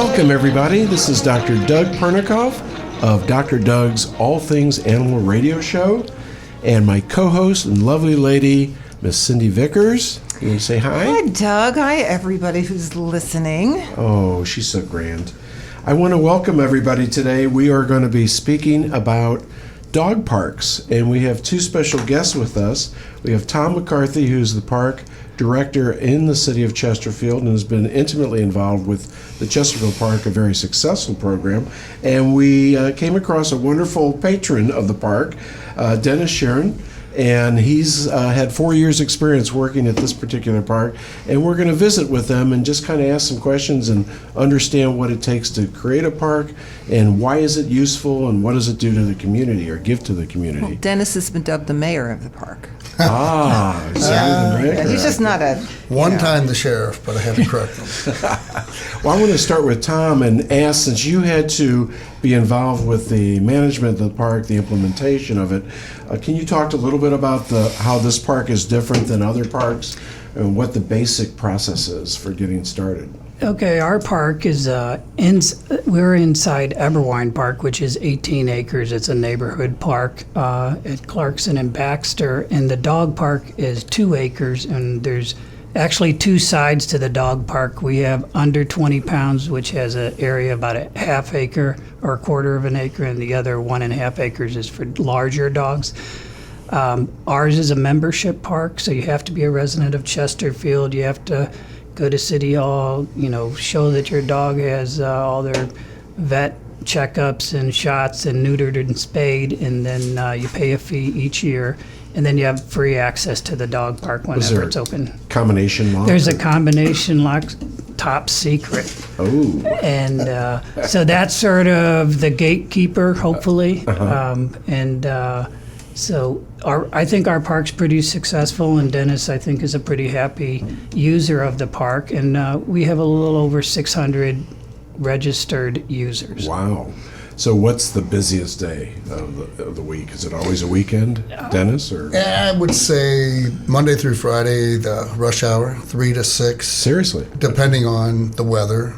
Welcome, everybody. This is Dr. Doug Pernikoff of Dr. Doug's All Things Animal Radio Show, and my co-host and lovely lady, Miss Cindy Vickers. Can you say hi? Hi, Doug. Hi, everybody who's listening. Oh, she's so grand. I want to welcome everybody today. We are going to be speaking about dog parks, and we have two special guests with us. We have Tom McCarthy, who's the park director in the city of Chesterfield and has been intimately involved with the Chesterfield Park, a very successful program. And we came across a wonderful patron of the park, Dennis Shern, and he's had 4 years experience working at this particular park. And we're going to visit with them and just kind of ask some questions and understand what it takes to create a park and why is it useful and what does it do to the community or give to the community. Well, Dennis has been dubbed the mayor of the park. He's just not a... One time the sheriff, but I had to correct him. Well, I want to start with Tom and ask, since you had to be involved with the management of the park, the implementation of it, can you talk a little bit about how this park is different than other parks and what the basic process is for getting started? Okay, our park is, we're inside Eberwein Park, which is 18 acres. It's a neighborhood park at Clarkson and Baxter. And the dog park is 2 acres, and there's actually 2 sides to the dog park. We have under 20 pounds, which has an area about a half acre or a quarter of an acre, and the other 1.5 acres is for larger dogs. Ours is a membership park, so you have to be a resident of Chesterfield. You have to go to City Hall, show that your dog has all their vet checkups and shots and neutered and spayed, and then you pay a fee each year, and then you have free access to the dog park whenever it's open. Combination lock? There's a combination lock, top secret. Oh. And so that's sort of the gatekeeper, hopefully. So I think our park's pretty successful, and Dennis, I think, is a pretty happy user of the park, and we have a little over 600 registered users. Wow. So what's the busiest day of the week? Is it always a weekend, Dennis? Or? I would say Monday through Friday, the rush hour, 3 to 6. Seriously? Depending on the weather.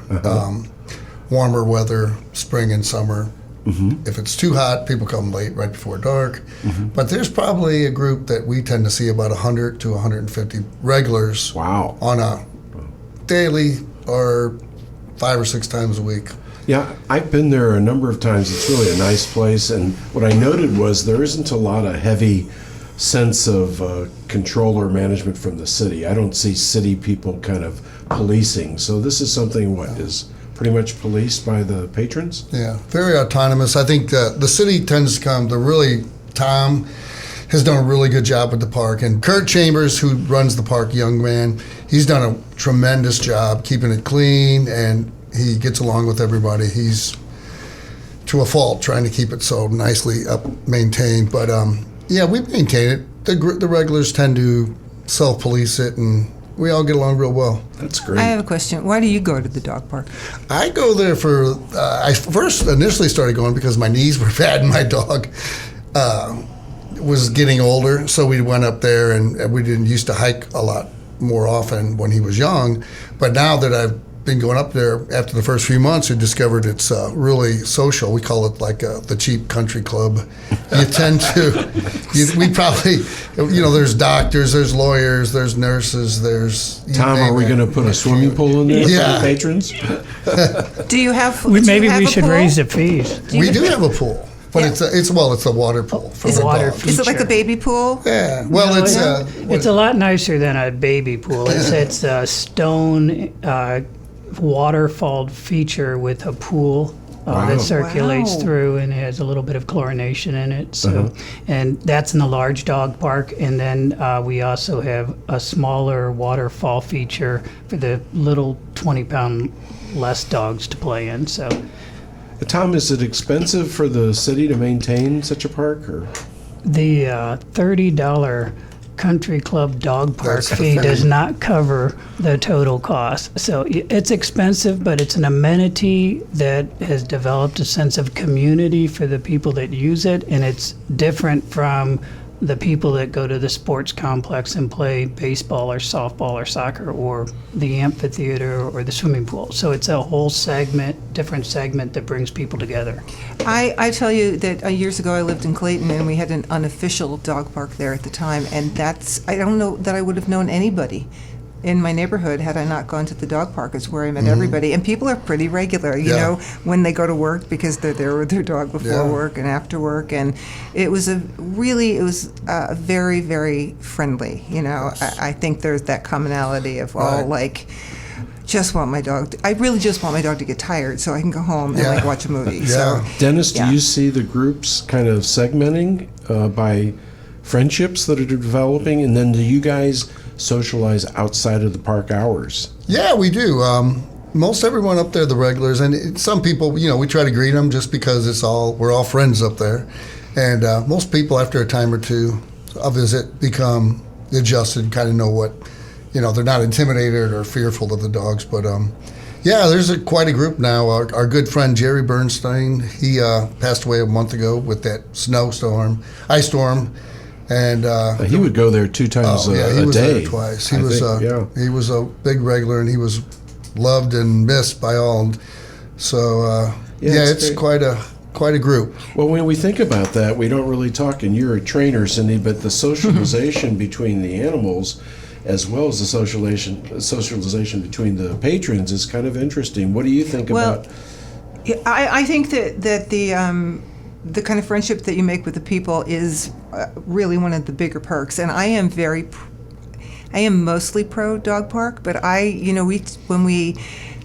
Warmer weather, spring and summer. If it's too hot, people come late, right before dark. But there's probably a group that we tend to see about 100 to 150 regulars on a daily or 5 or 6 times a week. Yeah, I've been there a number of times. It's really a nice place. And what I noted was there isn't a lot of heavy sense of control or management from the city. I don't see city people kind of policing. So this is something, is pretty much policed by the patrons? Yeah, very autonomous. I think the city tends to come, Tom has done a really good job with the park, and Kurt Chambers, who runs the park, young man, he's done a tremendous job keeping it clean, and he gets along with everybody. He's, to a fault, trying to keep it so nicely maintained. But we maintain it. The regulars tend to self-police it, and we all get along real well. That's great. I have a question. Why do you go to the dog park? I go there for, I first initially started going because my knees were bad and my dog was getting older. So we went up there, and we didn't used to hike a lot more often when he was young. But now that I've been going up there after the first few months, we discovered it's really social. We call it like the cheap country club. You tend to, we probably, there's doctors, there's lawyers, there's nurses, there's... Tom, are we going to put a swimming pool in there for the patrons? Do you have Maybe we should raise the fees. We do have a pool. But it's a water pool for the dogs. Is it like a baby pool? Yeah. Well, it's a lot nicer than a baby pool. It's a stone waterfall feature with a pool that circulates through, and it has a little bit of chlorination in it. So, and that's in the large dog park. And then we also have a smaller waterfall feature for the little 20-pound less dogs to play in. So. Tom, is it expensive for the city to maintain such a park? Or? The $30 country club dog park fee does not cover the total cost. So it's expensive, but it's an amenity that has developed a sense of community for the people that use it, and it's different from the people that go to the sports complex and play baseball or softball or soccer, or the amphitheater or the swimming pool. So it's a whole different segment that brings people together. I tell you that years ago I lived in Clayton, and we had an unofficial dog park there at the time, and I don't know that I would have known anybody in my neighborhood had I not gone to the dog park. It's where I met everybody, and people are pretty regular, you know, when they go to work, because they're there with their dog before work and after work, and it was very, very friendly, you know. I think there's that commonality of just want my dog I really just want my dog to get tired so I can go home and watch a movie. So Dennis, do you see the groups kind of segmenting by friendships that are developing, and then do you guys socialize outside of the park hours? Yeah, we do. Most everyone up there, the regulars, and some people, you know, we try to greet them just because we're all friends up there. And most people, after a time or two of visit, become adjusted, kind of know what, you know, they're not intimidated or fearful of the dogs. But there's quite a group now. Our good friend Jerry Bernstein, he passed away a month ago with that ice storm. And he would go there 2 times he a was day. there twice. He was a big regular, and he was loved and missed by all. And so it's quite a group. Well, when we think about that, we don't really talk, and you're a trainer, Cindy, but the socialization between the animals, as well as the socialization between the patrons, is kind of interesting. What do you think about? I think that the kind of friendship that you make with the people is really one of the bigger perks. And I am mostly pro dog park, but when we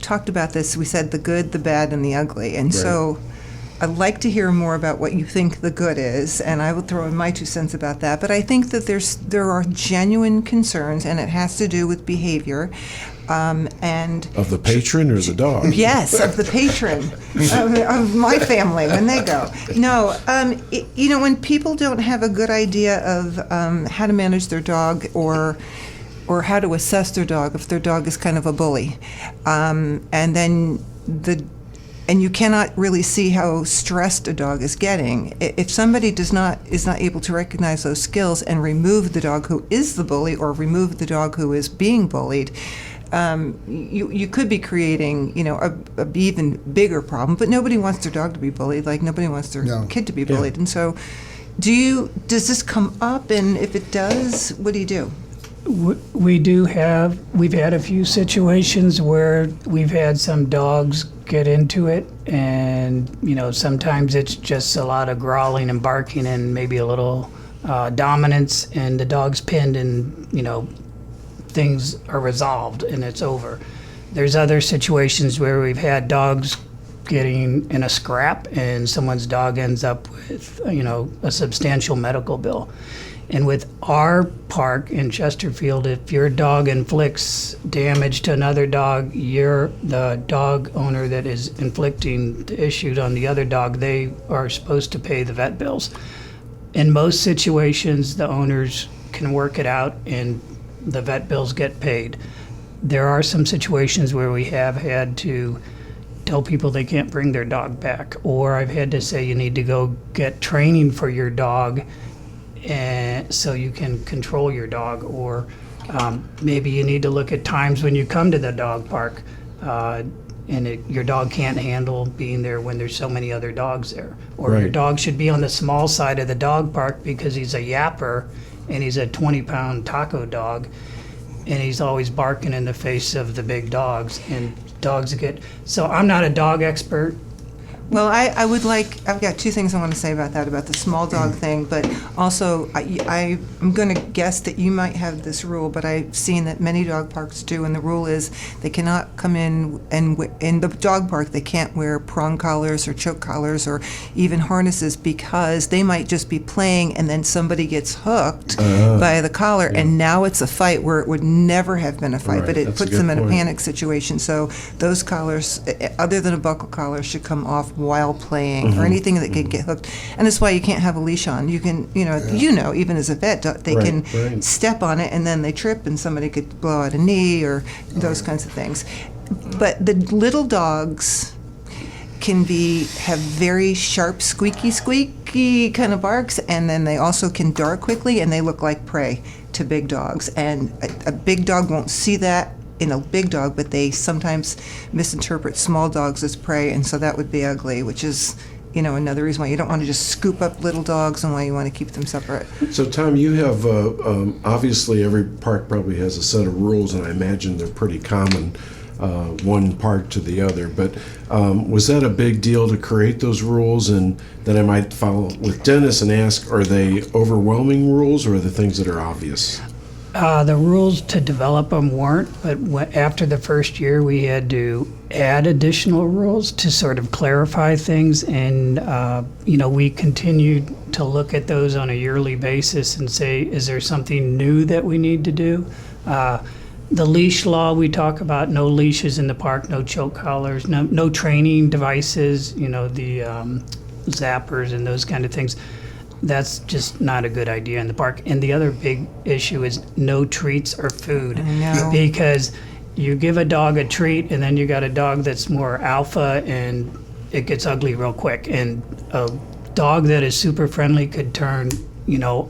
talked about this, we said the good, the bad, and the ugly. And so I'd like to hear more about what you think the good is, and I will throw in my 2 cents about that. But I think that there are genuine concerns, and it has to do with behavior. And of the patron or the dog? Yes, of the patron, of my family when they go. No, when people don't have a good idea of how to manage their dog or how to assess their dog, if their dog is kind of a bully, and you cannot really see how stressed a dog is getting. If somebody is not able to recognize those skills and remove the dog who is the bully, or remove the dog who is being bullied, you could be creating, a even bigger problem. But nobody wants their dog to be bullied, like nobody wants their kid to be bullied. And so, does this come up? And if it does, what do you do? We've had a few situations where we've had some dogs get into it, and sometimes it's just a lot of growling and barking and maybe a little dominance, and the dog's pinned, and things are resolved and it's over. There's other situations where we've had dogs getting in a scrap, and someone's dog ends up with a substantial medical bill. And with our park in Chesterfield, if your dog inflicts damage to another dog, you're the dog owner that is inflicting the issue on the other dog. They are supposed to pay the vet bills. In most situations, the owners can work it out and the vet bills get paid. There are some situations where we have had to tell people they can't bring their dog back, or I've had to say you need to go get training for your dog, and so you can control your dog, or maybe you need to look at times when you come to the dog park and your dog can't handle being there when there's so many other dogs there, or your dog should be on the small side of the dog park because he's a yapper and he's a 20-pound taco dog, and he's always barking in the face of the big dogs, and dogs get. So I'm not a dog expert. Well, I've got 2 things I want to say about that, about the small dog thing, but also I'm going to guess that you might have this rule, but I've seen that many dog parks do, and the rule is they cannot come in, and in the dog park they can't wear prong collars or choke collars or even harnesses, because they might just be playing and then somebody gets hooked by the collar, and now it's a fight where it would never have been a fight, but it puts them in a panic situation. So those collars, other than a buckle collar, should come off while playing, or anything that could get hooked. And that's why you can't have a leash on. You can, even as a vet, they can step on it and then they trip and somebody could blow out a knee or those kinds of things. But the little dogs can have very sharp, squeaky kind of barks, and then they also can dart quickly, and they look like prey to big dogs. And a big dog won't see that in a big dog, but they sometimes misinterpret small dogs as prey, and so that would be ugly, which is, another reason why you don't want to just scoop up little dogs and why you want to keep them separate. So, Tom, you have, obviously every park probably has a set of rules, and I imagine they're pretty common, one park to the other. But was that a big deal to create those rules? And then I might follow with Dennis and ask, are they overwhelming rules, or are the things that are obvious? The rules to develop them weren't, but after the first year, we had to add additional rules to sort of clarify things, and we continued to look at those on a yearly basis and say, is there something new that we need to do? The leash law, we talk about no leashes in the park, no choke collars, no training devices, the zappers and those kind of things. That's just not a good idea in the park. And the other big issue is no treats or food. I know. Because you give a dog a treat, and then you got a dog that's more alpha, and it gets ugly real quick. And a dog that is super friendly could turn,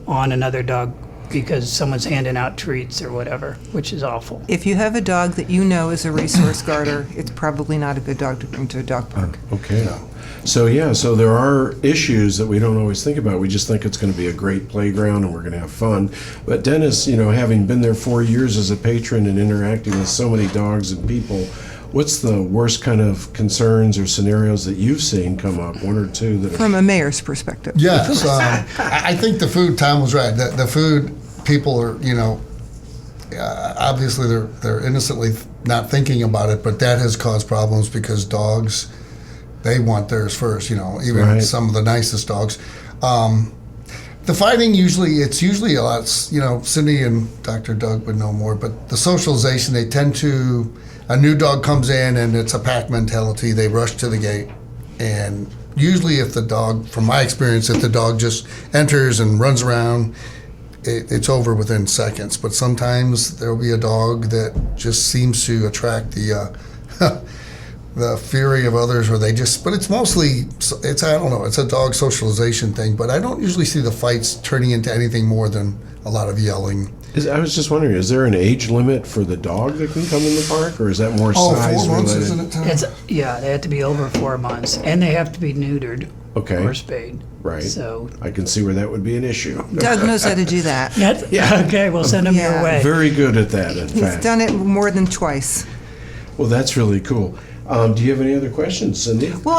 on another dog because someone's handing out treats or whatever, which is awful. If you have a dog that you know is a resource guarder, it's probably not a good dog to bring to a dog park. Okay. So there are issues that we don't always think about. We just think it's going to be a great playground and we're going to have fun. But Dennis, having been there 4 years as a patron and interacting with so many dogs and people, what's the worst kind of concerns or scenarios that you've seen come up? One or two that From a mayor's perspective. Yes, I think the food, Tom was right. The food, people are, obviously they're innocently not thinking about it, but that has caused problems because dogs, they want theirs first, even Right. some of the nicest dogs. The fighting it's usually a lot, Cindy and Dr. Doug would know more, but the socialization, they tend to, a new dog comes in and it's a pack mentality, they rush to the gate. And usually if the dog, from my experience, if the dog just enters and runs around, it's over within seconds. But sometimes there'll be a dog that just seems to attract the the fury of others, or but it's mostly, I don't know, it's a dog socialization thing, but I don't usually see the fights turning into anything more than a lot of yelling. I was just wondering, is there an age limit for the dog that can come in the park, or is that more size 4 months, related? isn't it, Tom? They have to be over 4 months, and they have to be neutered Okay. or spayed. Right. So, I can see where that would be an issue. Doug knows how to do that. okay, we'll send them Yeah. your way. Very good at that, in He's fact. done it more than twice. Well, that's really cool. Do you have any other questions, Cindy? Well,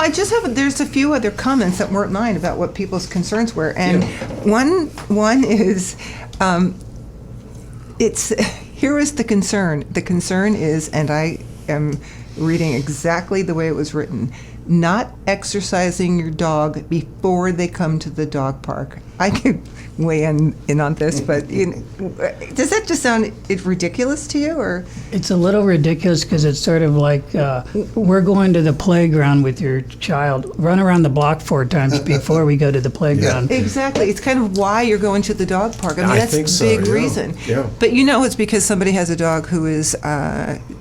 there's a few other comments that weren't mine about what people's concerns were. And one is, here is the concern. The concern is, and I am reading exactly the way it was written, not exercising your dog before they come to the dog park. I could weigh in on this, but does that just sound ridiculous to you, or? It's a little ridiculous because it's sort of like we're going to the playground with your child. Run around the block 4 times before we go to the playground. Exactly. It's kind of why you're going to the dog park. I mean, I that's think a so, big yeah. reason. Yeah. But it's because somebody has a dog who is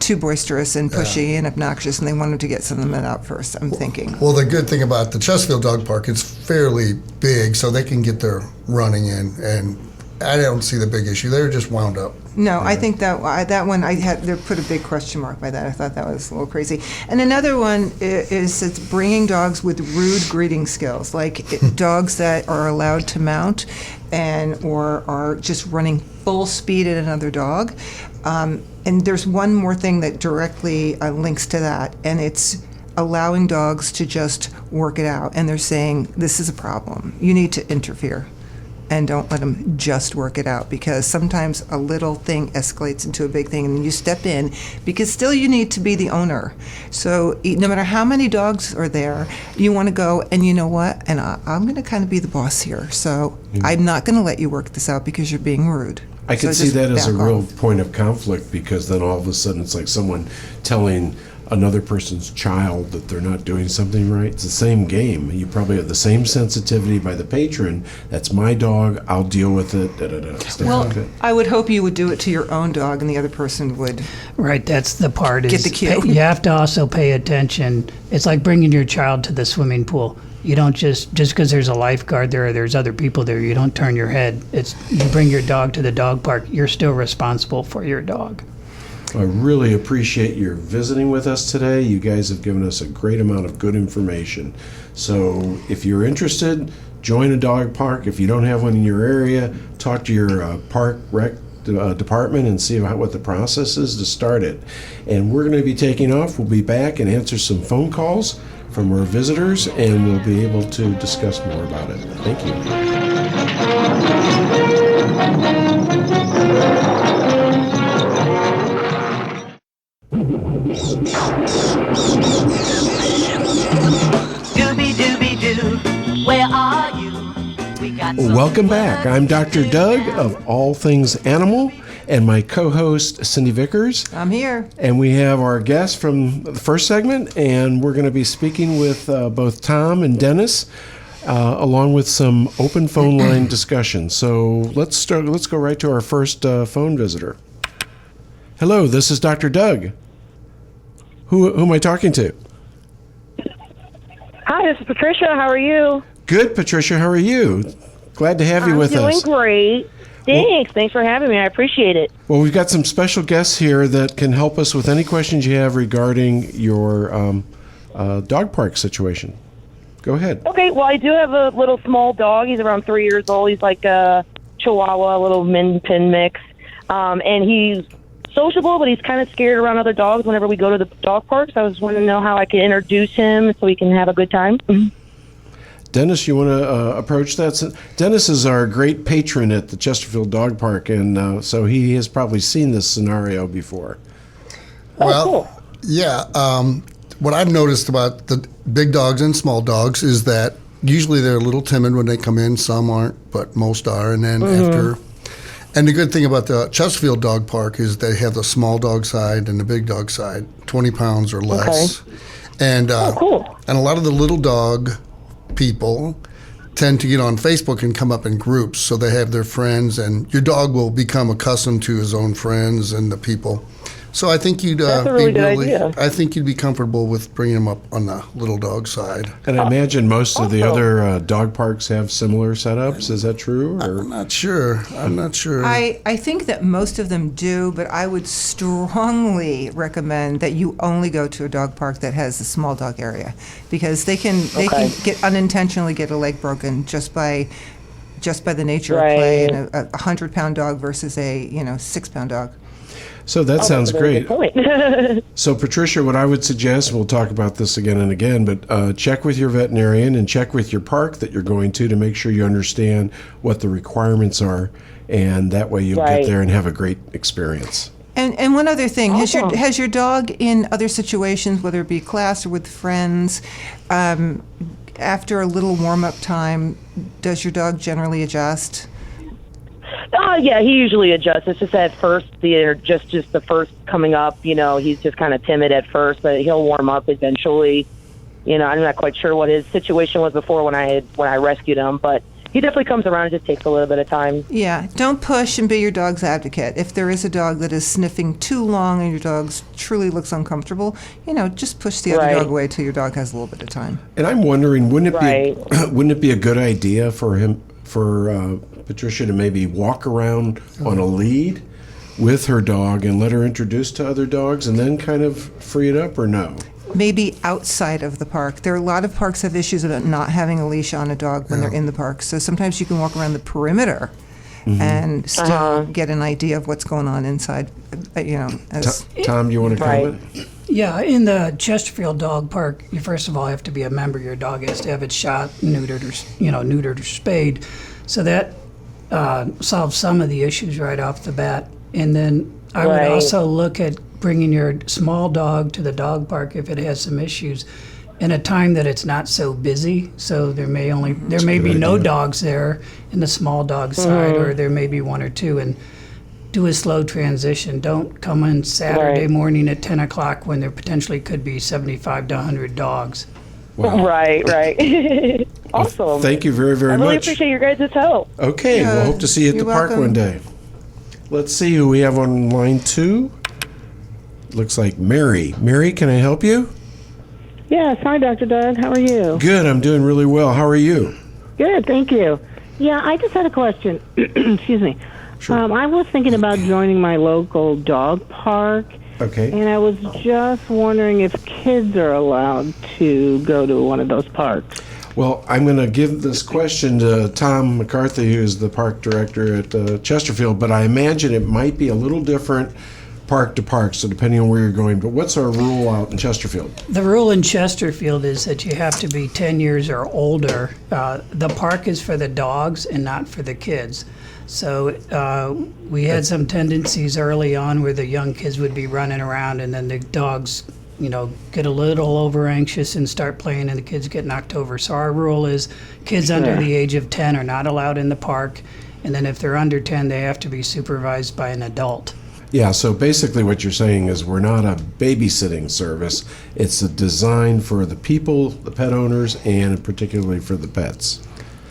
too boisterous and pushy and obnoxious, and they want him to get some of them out first, I'm thinking. Well, the good thing about the Chesterfield Dog Park, it's fairly big, so they can get their running in, and I don't see the big issue. They're just wound up. No, I think that one they put a big question mark by that. I thought that was a little crazy. And another one is it's bringing dogs with rude greeting skills, like dogs that are allowed to mount or are just running full speed at another dog. And there's one more thing that directly links to that, and it's allowing dogs to just work it out. And they're saying, this is a problem. You need to interfere. And don't let them just work it out, because sometimes a little thing escalates into a big thing, and then you step in, because still you need to be the owner. So no matter how many dogs are there, you want to go, and you know what? And I'm going to kind of be the boss here. So I'm not going to let you work this out because you're being rude. I can So see just that as a back real off. point of conflict, because then all of a sudden it's like someone telling another person's child that they're not doing something right. It's the same game. You probably have the same sensitivity by the patron. That's my dog. I'll deal with it. Stuff Well, like that. I would hope you would do it to your own dog, and the other person would. Right, that's the part. Get the cue. You have to also pay attention. It's like bringing your child to the swimming pool. You don't just because there's a lifeguard there or there's other people there, you don't turn your head. It's you bring your dog to the dog park, you're still responsible for your dog. I really appreciate your visiting with us today. You guys have given us a great amount of good information. So if you're interested, join a dog park. If you don't have one in your area, talk to your park rec department and see what the process is to start it. And we're going to be taking off. We'll be back and answer some phone calls from our visitors, and we'll be able to discuss more about it. Thank you. Scooby-Dooby-Doo, where are you? We got Welcome back. I'm Dr. Doug of All Things Animal, and my co-host Cindy Vickers. I'm here. And we have our guest from the first segment, and we're going to be speaking with both Tom and Dennis, along with some open phone line discussion. So let's go right to our first phone visitor. Hello, this is Dr. Doug. Who am I talking to? Hi, this is Patricia. How are you? Good, Patricia. How are you? Glad to have you with I'm us. doing great. Thanks. Thanks for having me. I appreciate it. Well, we've got some special guests here that can help us with any questions you have regarding your dog park situation. Go ahead. Okay, well, I do have a little small dog. He's around 3 years old. He's like a Chihuahua, a little Min Pin mix. And he's sociable, but he's kind of scared around other dogs whenever we go to the dog parks. I was wanting to know how I can introduce him so he can have a good time. Dennis, you want to approach that? Dennis is our great patron at the Chesterfield Dog Park, and so he has probably seen this scenario before. Well, cool. yeah. What I've noticed about the big dogs and small dogs is that usually they're a little timid when they come in. Some aren't, but most are. And then after, and the good thing about the Chesterfield Dog Park is they have the small dog side and the big dog side, 20 pounds or less. Okay. And cool. And a lot of the little dog people tend to get on Facebook and come up in groups, so they have their friends, and your dog will become accustomed to his own friends and the people. So I think you'd That's a really good idea. I think you'd be comfortable with bringing him up on the little dog side. And I imagine most of the other dog parks have similar setups. Is that true? Or? I'm not sure. I think that most of them do, but I would strongly recommend that you only go to a dog park that has a small dog area, because they can unintentionally get a leg broken just by the nature of play, and a 100-pound dog versus a 6-pound dog. So that sounds That's a very great. good point. So, Patricia, what I would suggest, we'll talk about this again and again, but check with your veterinarian and check with your park that you're going to make sure you understand what the requirements are, and that way you'll get there and have a great experience. And one other thing, Awesome. has your dog in other situations, whether it be class or with friends, after a little warm-up time, does your dog generally adjust? Yeah, he usually adjusts. It's just at first, just the first coming up, he's just kind of timid at first, but he'll warm up eventually. I'm not quite sure what his situation was before when I rescued him, but he definitely comes around. It just takes a little bit of time. Yeah, don't push and be your dog's advocate. If there is a dog that is sniffing too long and your dog truly looks uncomfortable, just push the other dog away till your dog has a little bit of time. And I'm wondering, wouldn't it be a good idea for Patricia to maybe walk around on a lead with her dog and let her introduce to other dogs and then kind of free it up, or no? Maybe outside of the park. There are a lot of parks have issues about not having a leash on a dog when they're in the park. So sometimes you can walk around the perimeter and still get an idea of what's going on inside. Tom, you want to comment? Yeah, in the Chesterfield Dog Park, you first of all have to be a member. Your dog has to have it shot, neutered, or spayed. So that solves some of the issues right off the bat. And then I would also look at bringing your small dog to the dog park if it has some issues in a time that it's not so busy. So there may be no dogs there in the small dog side, or there may be one or two. And do a slow transition. Don't come in Saturday Right. morning at 10 o'clock when there potentially could be 75 to 100 dogs. Wow. Right. Awesome. Thank you very, very I really much. appreciate your guys' help. Okay, Yeah, we'll hope to see you at the you're park welcome. one day. Let's see who we have on line 2. Looks like Mary. Mary, can I help you? Yes. Hi, Dr. Doug. How are you? Good, I'm doing really well. How are you? Good, thank you. Yeah, I just had a question. Excuse me. Sure. I was thinking about joining my local dog park, Okay. and I was just wondering if kids are allowed to go to one of those parks. Well, I'm going to give this question to Tom McCarthy, who's the park director at Chesterfield, but I imagine it might be a little different park to park, so depending on where you're going. But what's our rule out in Chesterfield? The rule in Chesterfield is that you have to be 10 years or older. The park is for the dogs and not for the kids. So we had some tendencies early on where the young kids would be running around and then the dogs, get a little over anxious and start playing and the kids get knocked over. So our rule is kids under the age of 10 are not allowed in the park. And then if they're under 10, they have to be supervised by an adult. Yeah, so basically what you're saying is we're not a babysitting service. It's a design for the people, the pet owners, and particularly for the pets.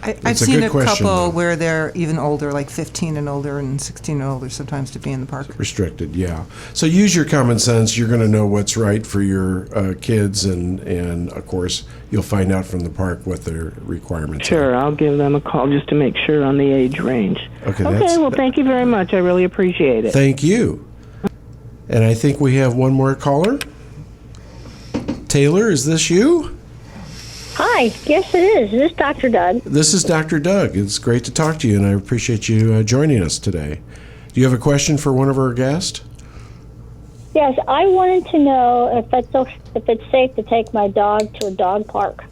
I've It's a seen good a question, couple though. where they're even older, like 15 and older and 16 and older sometimes to be in the park. Restricted, yeah. So use your common sense. You're going to know what's right for your kids, and of course, you'll find out from the park what their requirements Sure, are. I'll give them a call just to make sure on the age range. Okay, Well, thank you very much. I really appreciate it. Thank you. And I think we have one more caller. Taylor, is this you? Hi, yes it is. This is Dr. Doug. This is Dr. Doug. It's great to talk to you, and I appreciate you joining us today. Do you have a question for one of our guests? Yes, I wanted to know if it's safe to take my dog to a dog park.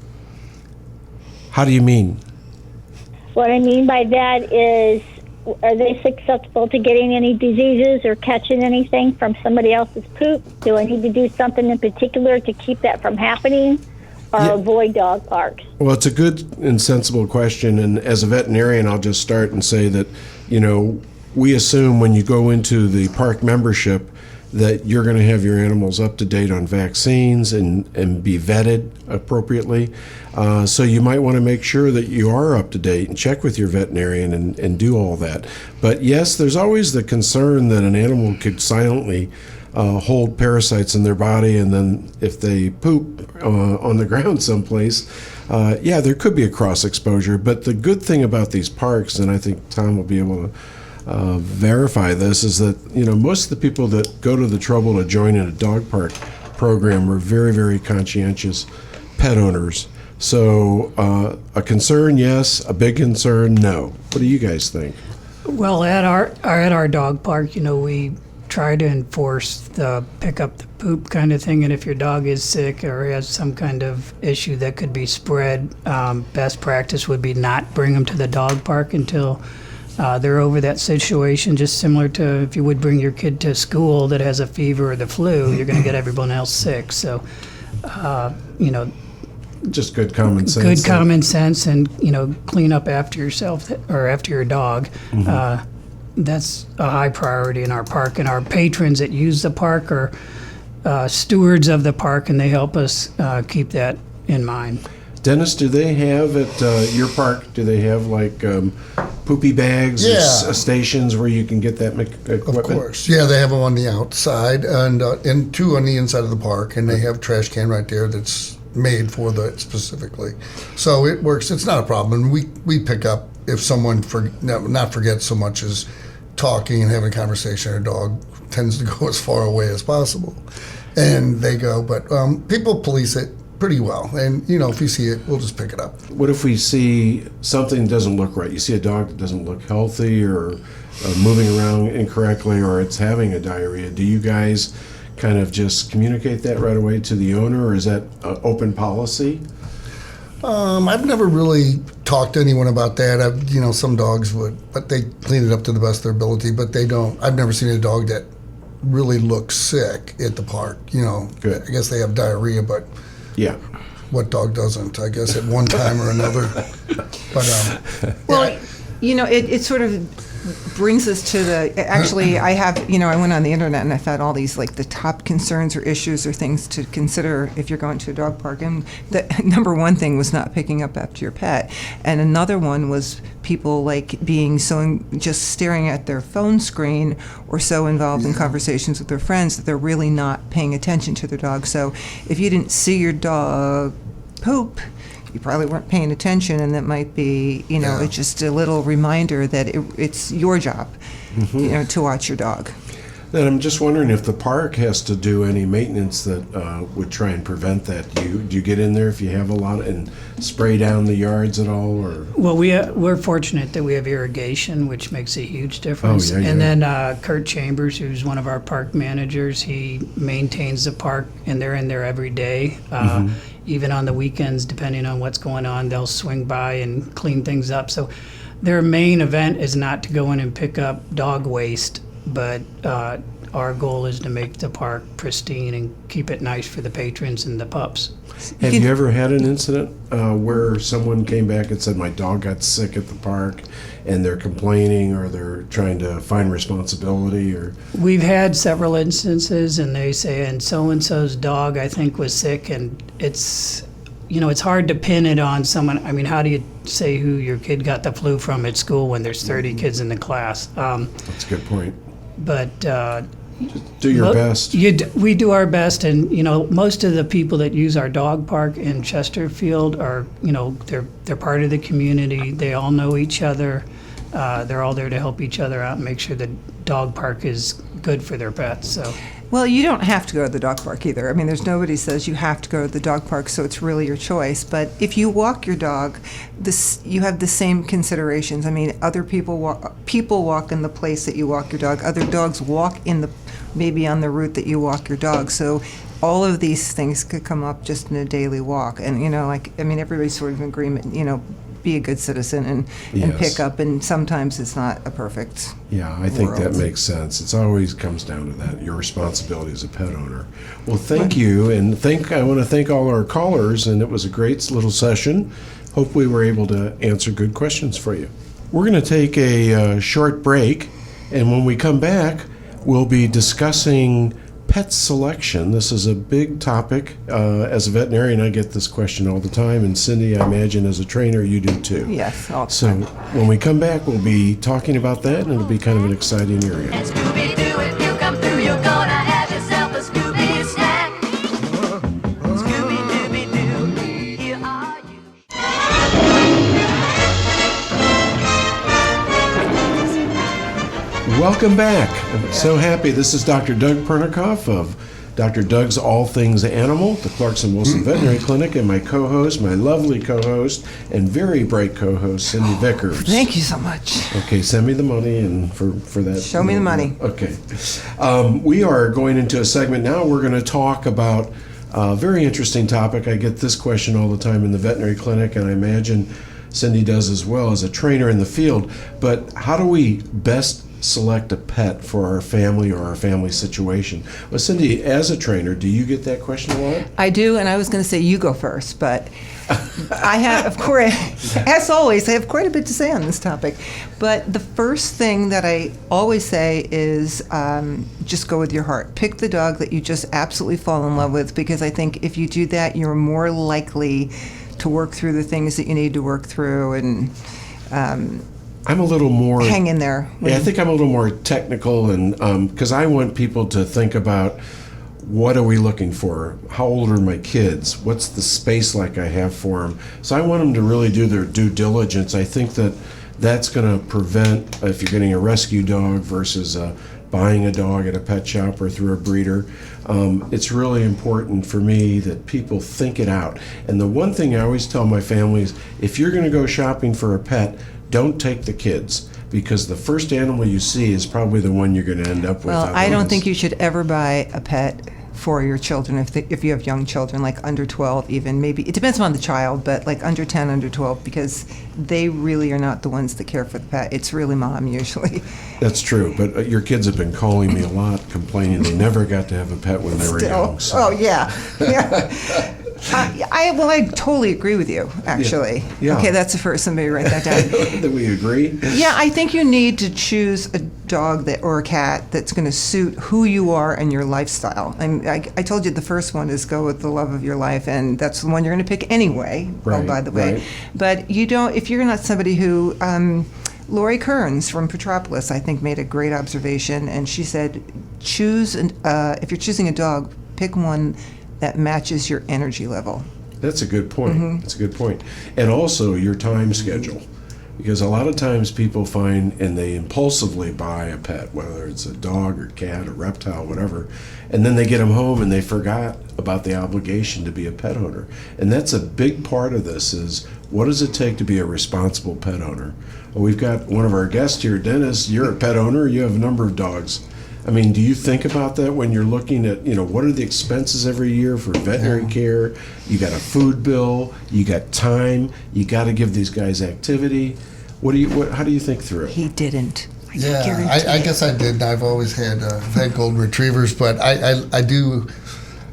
How do you mean? What I mean by that is, are they susceptible to getting any diseases or catching anything from somebody else's poop? Do I need to do something in particular to keep that from happening? Or avoid dog parks? Well, it's a good and sensible question, and as a veterinarian, I'll just start and say that, we assume when you go into the park membership that you're going to have your animals up to date on vaccines and be vetted appropriately. So you might want to make sure that you are up to date and check with your veterinarian and do all that. But yes, there's always the concern that an animal could silently hold parasites in their body, and then if they poop on the ground someplace, there could be a cross exposure. But the good thing about these parks, and I think Tom will be able to verify this, is that most of the people that go to the trouble to join in a dog park program are very, very conscientious pet owners. So a concern, yes. A big concern, no. What do you guys think? Well, at our dog park, we try to enforce the pick up the poop kind of thing, and if your dog is sick or has some kind of issue that could be spread, best practice would be not bring them to the dog park until they're over that situation, just similar to if you would bring your kid to school that has a fever or the flu, you're going to get everyone else sick. So, Just good common sense. good common sense and, clean up after yourself or after your dog. That's a high priority in our park, and our patrons that use the park are stewards of the park, and they help us keep that in mind. Dennis, do they have at your park, do they have like poopy bags or Yeah. stations where you can get that equipment? Of course. Yeah, they have them on the outside and two on the inside of the park, and they have a trash can right there that's made for that specifically. So it works. It's not a problem. And we pick up if someone not forget so much as talking and having a conversation. Our dog tends to go as far away as possible, and they go. But people police it pretty well, and if you see it, we'll just pick it up. What if we see something doesn't look right? You see a dog that doesn't look healthy or moving around incorrectly, or it's having a diarrhea. Do you guys kind of just communicate that right away to the owner, or is that open policy? I've never really talked to anyone about that. Some dogs would, but they clean it up to the best of their ability. But they don't. I've never seen a dog that really looks sick at the park. Good. I guess they have diarrhea, but Yeah. what dog doesn't? I guess at one time or another. But Well, it sort of brings us to actually, I have, I went on the internet and I found all these, like, the top concerns or issues or things to consider if you're going to a dog park. And the number one thing was not picking up after your pet. And another one was people, like, being just staring at their phone screen or so involved in conversations with their friends that they're really not paying attention to their dog. So if you didn't see your dog poop, you probably weren't paying attention, and that might be, it's just a little reminder that it's your job, to watch your dog. Then I'm just wondering if the park has to do any maintenance that would try and prevent that. Do you get in there if you have a lot and spray down the yards at all, or? Well, we're fortunate that we have irrigation, which makes a huge difference. Oh, yeah, and yeah. then Kurt Chambers, who's one of our park managers, he maintains the park, and they're in there every day. Even on the weekends, depending on what's going on, they'll swing by and clean things up. So their main event is not to go in and pick up dog waste, but our goal is to make the park pristine and keep it nice for the patrons and the pups. Have you ever had an incident where someone came back and said, my dog got sick at the park, and they're complaining or they're trying to find responsibility? Or We've had several instances, and they say, and so-and-so's dog, I think, was sick, and it's hard to pin it on someone. I mean, how do you say who your kid got the flu from at school when there's 30 kids in the class? That's a good point. But Do your best. We do our best, and most of the people that use our dog park in Chesterfield are, they're part of the community. They all know each other. They're all there to help each other out and make sure the dog park is good for their pets. So. Well, you don't have to go to the dog park either. I mean, there's nobody says you have to go to the dog park, so it's really your choice. But if you walk your dog, you have the same considerations. I mean, other people walk in the place that you walk your dog. Other dogs walk maybe on the route that you walk your dog. So all of these things could come up just in a daily walk. And, everybody's sort of in agreement, be a good citizen and Yes. pick up, and sometimes it's not a perfect Yeah, I think that world. makes sense. It always comes down to that, your responsibility as a pet owner. Well, thank you, and I want to thank all our callers, and it was a great little session. Hope we were able to answer good questions for you. We're going to take a short break, and when we come back, we'll be discussing pet selection. This is a big topic. As a veterinarian, I get this question all the time, and Cindy, I imagine as a trainer, you do too. Yes, all the So time. when we come back, we'll be talking about that, and it'll be kind of an exciting area. And Scooby-Doo, if you come through, you're gonna have yourself a Scooby snack. Scooby-Dooby-Doo, here are you. Welcome back. I'm so happy. This is Dr. Doug Pernikoff of Dr. Doug's All Things Animal, the Clarkson Wilson Veterinary Clinic, and my co-host, my lovely co-host, and very bright co-host, Cindy Vickers. Thank you so much. Okay, send me the money and for that. Show me the money. Okay. We are going into a segment now. We're going to talk about a very interesting topic. I get this question all the time in the veterinary clinic, and I imagine Cindy does as well as a trainer in the field. But how do we best select a pet for our family or our family situation? Well, Cindy, as a trainer, do you get that question a lot? I do, and I was going to say you go first, but I have, of course, as always, I have quite a bit to say on this topic. But the first thing that I always say is just go with your heart. Pick the dog that you just absolutely fall in love with, because I think if you do that, you're more likely to work through the things that you need to work through, and I'm a little more... hang in there. Yeah, I think I'm a little more technical, and because I want people to think about, what are we looking for? How old are my kids? What's the space like I have for them? So I want them to really do their due diligence. I think that that's going to prevent, if you're getting a rescue dog versus buying a dog at a pet shop or through a breeder, it's really important for me that people think it out. And the one thing I always tell my families, if you're going to go shopping for a pet, don't take the kids, because the first animal you see is probably the one you're going to end up with. Well, I don't think you should ever buy a pet for your children if you have young children, like under 12 even. Maybe it depends on the child, but like under 10, under 12, because they really are not the ones that care for the pet. It's really mom usually. That's true, but your kids have been calling me a lot, complaining they never got to have a pet when they were young. So. Oh, yeah. Yeah. I totally agree with you, actually. Yeah. Okay, that's the first. Somebody write that down. That we agree? Yeah, I think you need to choose a dog or a cat that's going to suit who you are and your lifestyle. I told you the first one is go with the love of your life, and that's the one you're going to pick anyway, Right, by the way. right. But you don't, if you're not somebody who, Lori Kearns from Petropolis, I think, made a great observation, and she said, if you're choosing a dog, pick one that matches your energy level. That's a good point. That's a good point. And also your time schedule. Because a lot of times people find, and they impulsively buy a pet, whether it's a dog or cat or reptile, whatever, and then they get them home and they forgot about the obligation to be a pet owner. And that's a big part of this is, what does it take to be a responsible pet owner? Well, we've got one of our guests here, Dennis. You're a pet owner. You have a number of dogs. I mean, do you think about that when you're looking at, what are the expenses every year for veterinary care? You got a food bill, you got time, you got to give these guys activity. How do you think through it? He didn't. Yeah, I guess I did. I've always had golden retrievers, but I do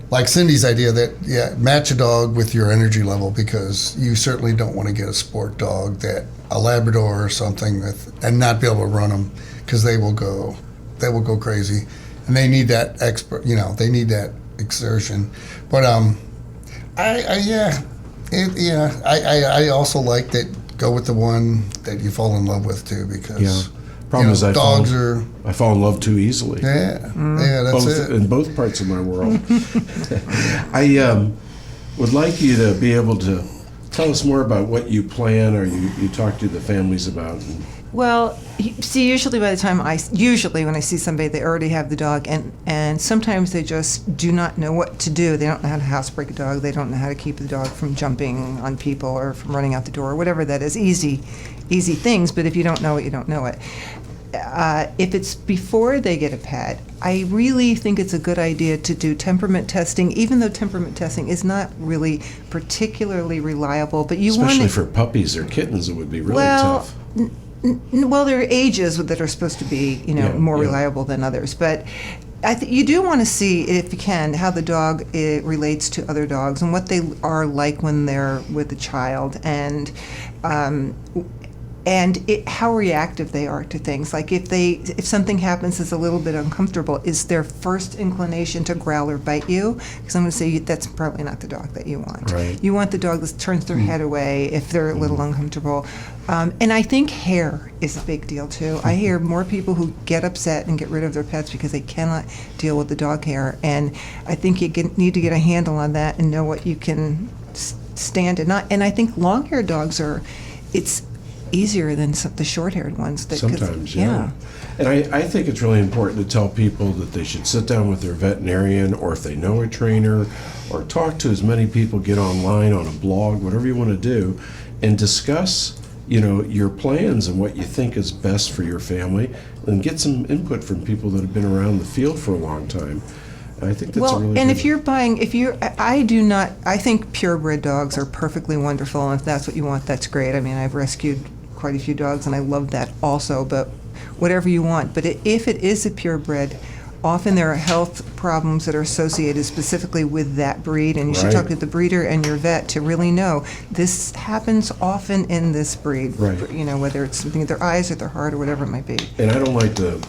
like Cindy's idea that, match a dog with your energy level, because you certainly don't want to get a sport dog, a Labrador or something, and not be able to run them, because they will go crazy, and they need that they need that exertion. But I also like that. Go with the one that you fall in love with too, because problem is dogs I fall in love too easily. Yeah, that's it. In both parts of my world. I would like you to be able to tell us more about what you plan, or you talk to the families about. Well, see, usually when I see somebody, they already have the dog, and sometimes they just do not know what to do. They don't know how to housebreak a dog. They don't know how to keep the dog from jumping on people or from running out the door, or whatever that is. Easy things, but if you don't know it, you don't know it. If it's before they get a pet, I really think it's a good idea to do temperament testing, even though temperament testing is not really particularly reliable. But you want especially for puppies or kittens, it would be really tough. Well, there are ages that are supposed to be, more reliable than others. But you do want to see, if you can, how the dog relates to other dogs and what they are like when they're with a child, and how reactive they are to things. Like if something happens that's a little bit uncomfortable, is their first inclination to growl or bite you? Because I'm going to say that's probably not the dog that you want. Right. You want the dog that turns their head away if they're a little uncomfortable. And I think hair is a big deal too. I hear more people who get upset and get rid of their pets because they cannot deal with the dog hair. And I think you need to get a handle on that and know what you can stand and not. And I think long-haired dogs it's easier than the short-haired ones. Sometimes, yeah. And I think it's really important to tell people that they should sit down with their veterinarian, or if they know a trainer, or talk to as many people, get online on a blog, whatever you want to do, and discuss your plans and what you think is best for your family, and get some input from people that have been around the field for a long time. I think that's a really and good I think purebred dogs are perfectly wonderful, and if that's what you want, that's great. I mean, I've rescued quite a few dogs, and I love that also, but whatever you want. But if it is a purebred, often there are health problems that are associated specifically with that breed, and you should talk to the breeder and your vet to really know this happens often in this breed. Right. Whether it's something with their eyes or their heart or whatever it might be. And I don't like to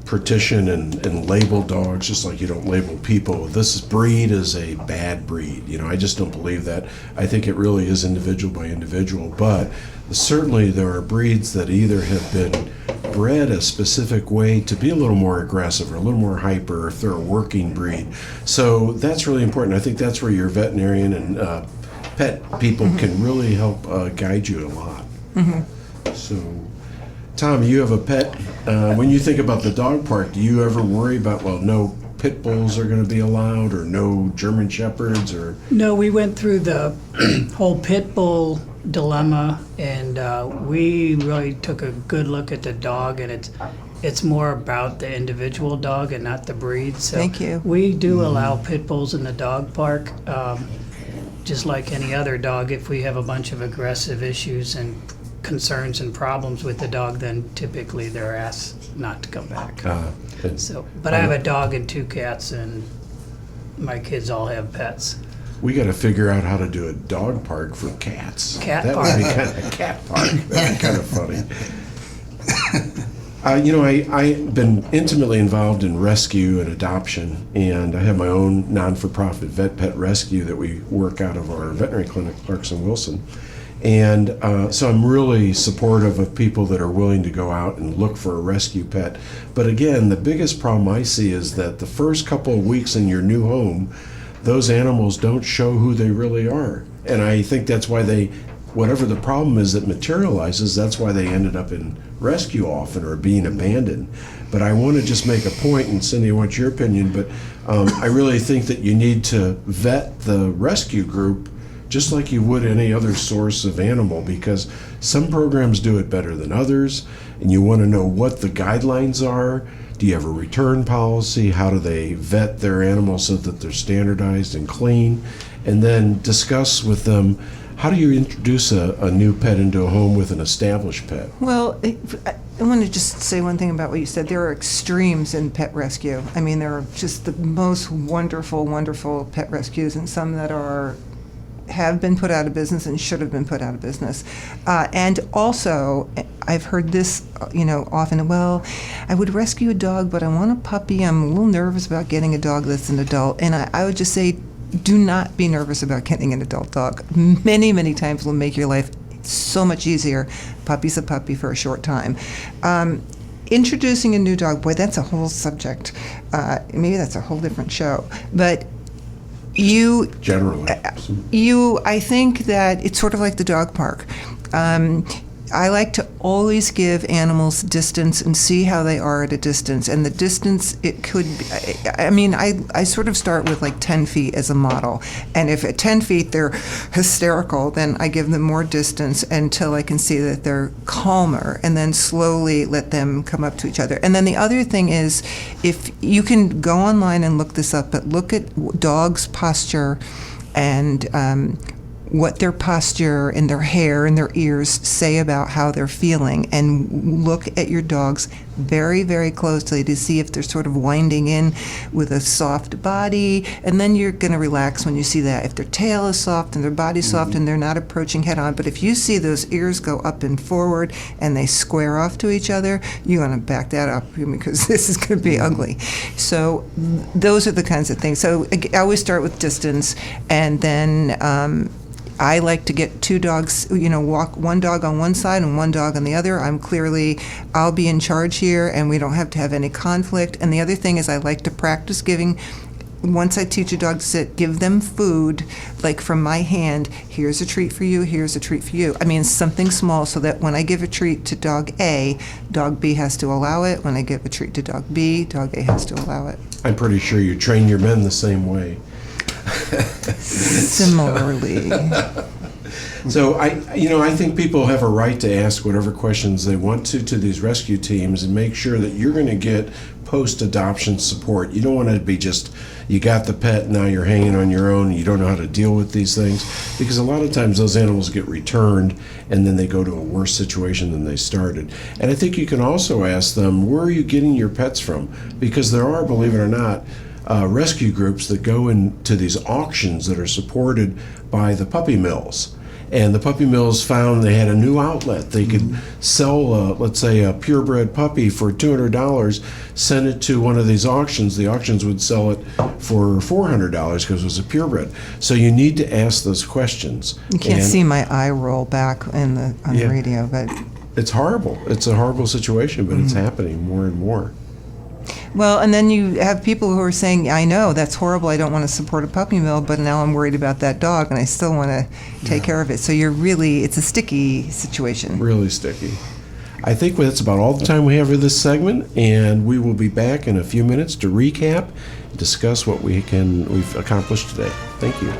partition and label dogs just like you don't label people. This breed is a bad breed. I just don't believe that. I think it really is individual by individual, but certainly there are breeds that either have been bred a specific way to be a little more aggressive or a little more hyper if they're a working breed. So that's really important. I think that's where your veterinarian and pet people can really help guide you a lot. So, Tom, you have a pet. When you think about the dog park, do you ever worry about, no pit bulls are going to be allowed, or no German shepherds, or? No, we went through the whole pit bull dilemma, and we really took a good look at the dog, and it's more about the individual dog and not the breed. So Thank you. We do allow pit bulls in the dog park, just like any other dog. If we have a bunch of aggressive issues and concerns and problems with the dog, then typically they're asked not to come back. But I have a dog and 2 cats, and my kids all have pets. we got to figure out how to do a dog park for cats. Cat that park. would be kind of a cat park. That'd be kind of funny. I've been intimately involved in rescue and adoption, and I have my own non-for-profit vet pet rescue that we work out of our veterinary clinic, Clarkson Wilson. And so I'm really supportive of people that are willing to go out and look for a rescue pet. But again, the biggest problem I see is that the first couple of weeks in your new home, those animals don't show who they really are. And I think that's why whatever the problem is that materializes, that's why they ended up in rescue often or being abandoned. But I want to just make a point, and Cindy, I want your opinion, but I really think that you need to vet the rescue group just like you would any other source of animal, because some programs do it better than others, and you want to know what the guidelines are. Do you have a return policy? How do they vet their animals so that they're standardized and clean? And then discuss with them, how do you introduce a new pet into a home with an established pet? Well, I want to just say one thing about what you said. There are extremes in pet rescue. I mean, there are just the most wonderful, wonderful pet rescues, and some that have been put out of business and should have been put out of business. And also, I've heard this, often, well, I would rescue a dog, but I want a puppy. I'm a little nervous about getting a dog that's an adult. And I would just say, do not be nervous about getting an adult dog. Many, many times will make your life so much easier. Puppy's a puppy for a short time. Introducing a new dog, boy, that's a whole subject. Maybe that's a whole different show. But generally, I think that it's sort of like the dog park. I like to always give animals distance and see how they are at a distance. And the distance, it could be, I sort of start with like 10 feet as a model. And if at 10 feet they're hysterical, then I give them more distance until I can see that they're calmer, and then slowly let them come up to each other. And then the other thing is, if you can go online and look this up, but look at dogs' posture and what their posture and their hair and their ears say about how they're feeling, and look at your dogs very, very closely to see if they're sort of winding in with a soft body, and then you're going to relax when you see that. If their tail is soft and their body's soft and they're not approaching head on, but if you see those ears go up and forward and they square off to each other, you want to back that up, because this is going to be ugly. So those are the kinds of things. So I always start with distance, and then I like to get two dogs, walk one dog on one side and one dog on the other. I'll be in charge here, and we don't have to have any conflict. And the other thing is, I like to practice giving, once I teach a dog to sit, give them food, like from my hand. Here's a treat for you, here's a treat for you. I mean, something small, so that when I give a treat to dog A, dog B has to allow it. When I give a treat to dog B, dog A has to allow it. I'm pretty sure you train your men the same way. Similarly. So I think people have a right to ask whatever questions they want to these rescue teams, and make sure that you're going to get post-adoption support. You don't want to be just, you got the pet, now you're hanging on your own, and you don't know how to deal with these things, because a lot of times those animals get returned and then they go to a worse situation than they started. And I think you can also ask them, where are you getting your pets from? Because there are, believe it or not, rescue groups that go into these auctions that are supported by the puppy mills. And the puppy mills found they had a new outlet. They could sell, let's say, a purebred puppy for $200, send it to one of these auctions. The auctions would sell it for $400 because it was a purebred. So you need to ask those questions. You can't see my eye roll back on the radio, but it's horrible. It's a horrible situation, but it's happening more and more. Well, and then you have people who are saying, I know, that's horrible, I don't want to support a puppy mill, but now I'm worried about that dog and I still want to take care of it. So it's a sticky situation. Really sticky. I think that's about all the time we have for this segment, and we will be back in a few minutes to recap and discuss what we've accomplished today. Thank you.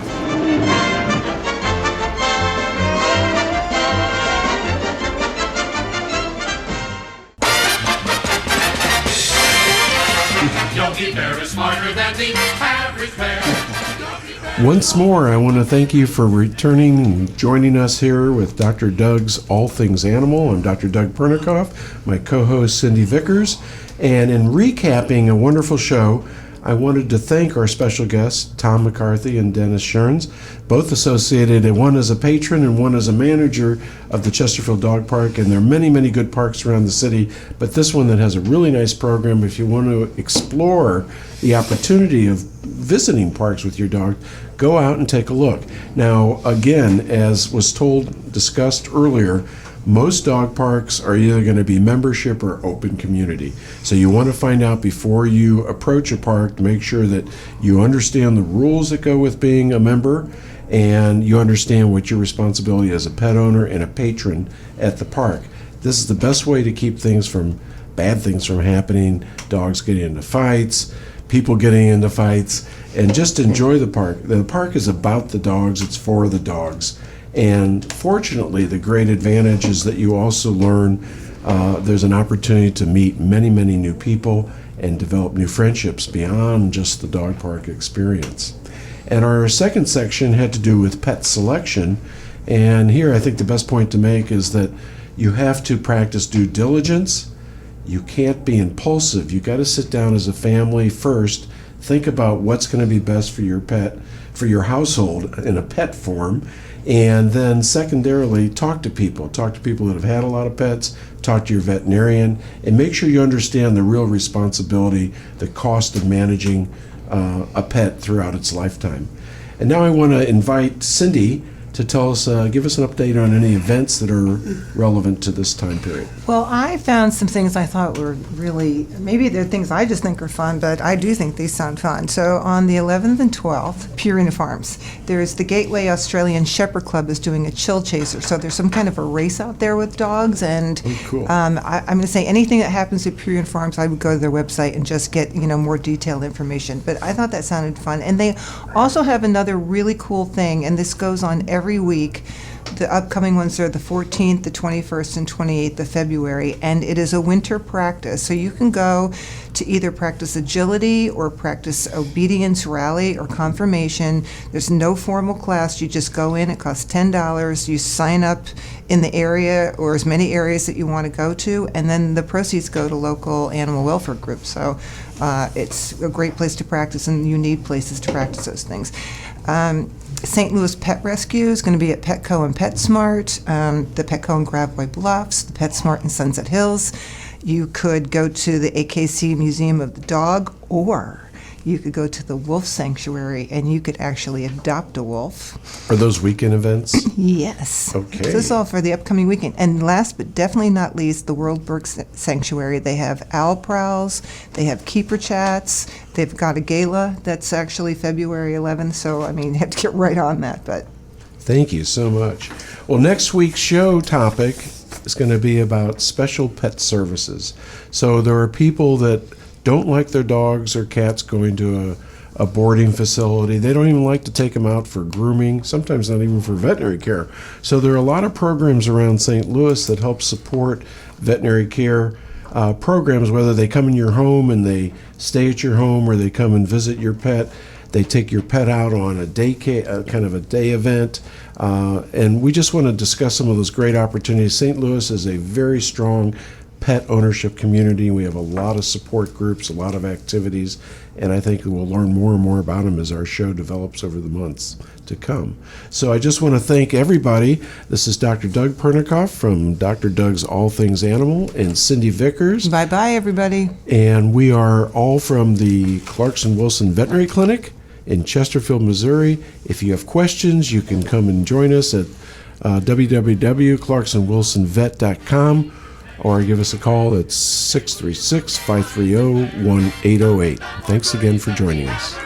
Once more, I want to thank you for returning and joining us here with Dr. Doug's All Things Animal. I'm Dr. Doug Pernikoff, my co-host Cindy Vickers, and in recapping a wonderful show, I wanted to thank our special guests, Tom McCarthy and Dennis Shern, both associated, and one as a patron and one as a manager of the Chesterfield Dog Park. And there are many, many good parks around the city, but this one that has a really nice program if you want to explore the opportunity of visiting parks with your dog, go out and take a look. Now, again, as was discussed earlier, most dog parks are either going to be membership or open community. So you want to find out before you approach a park to make sure that you understand the rules that go with being a member and you understand what your responsibility as a pet owner and a patron at the park. This is the best way to keep bad things from happening, dogs getting into fights, people getting into fights, and just enjoy the park. The park is about the dogs, it's for the dogs. And fortunately, the great advantage is that you also learn there's an opportunity to meet many, many new people and develop new friendships beyond just the dog park experience. And our second section had to do with pet selection. And here I think the best point to make is that you have to practice due diligence. You can't be impulsive. You got to sit down as a family first, think about what's going to be best for your pet, for your household in a pet form. And then secondarily, talk to people that have had a lot of pets, talk to your veterinarian, and make sure you understand the real responsibility, the cost of managing a pet throughout its lifetime. And now I want to invite Cindy to tell us, give us an update on any events that are relevant to this time period. Well, I found some things I thought were really, maybe they're things I just think are fun, but I do think these sound fun. So on the 11th and 12th, Purina Farms, there's the Gateway Australian Shepherd Club is doing a chill chaser. So there's some kind of a race out there with dogs, and cool. I'm going to say anything that happens at Purina Farms, I would go to their website and just get more detailed information. But I thought that sounded fun. And they also have another really cool thing, and this goes on every week. The upcoming ones are the 14th, the 21st, and 28th of February, and it is a winter practice. So you can go to either practice agility or practice obedience, rally, or confirmation. There's no formal class. You just go in. It costs $10. You sign up in the area or as many areas that you want to go to, and then the proceeds go to local animal welfare groups. So it's a great place to practice, and you need places to practice those things. St. Louis Pet Rescue is going to be at Petco and PetSmart, the Petco in Gravois Bluffs, the PetSmart in Sunset Hills. You could go to the AKC Museum of the Dog, or you could go to the Wolf Sanctuary and you could actually adopt a wolf. Are those weekend events? Yes. Okay. So this is all for the upcoming weekend. And last but definitely not least, the World Bird Sanctuary. They have owl prowls, they have keeper chats, they've got a gala that's actually February 11th. So, you have to get right on that. But Thank you so much. Well, next week's show topic is going to be about special pet services. So there are people that don't like their dogs or cats going to a boarding facility. They don't even like to take them out for grooming, sometimes not even for veterinary care. So there are a lot of programs around St. Louis that help support veterinary care programs, whether they come in your home and they stay at your home or they come and visit your pet. They take your pet out on a day kind of a day event. And we just want to discuss some of those great opportunities. St. Louis is a very strong pet ownership community. We have a lot of support groups, a lot of activities, and I think we'll learn more and more about them as our show develops over the months to come. So I just want to thank everybody. This is Dr. Doug Pernikoff from Dr. Doug's All Things Animal and Cindy Vickers. bye-bye, everybody. And we are all from the Clarkson Wilson Veterinary Clinic in Chesterfield, Missouri. If you have questions, you can come and join us at www.clarksonwilsonvet.com or give us a call at 636-530-1808. Thanks again for joining us.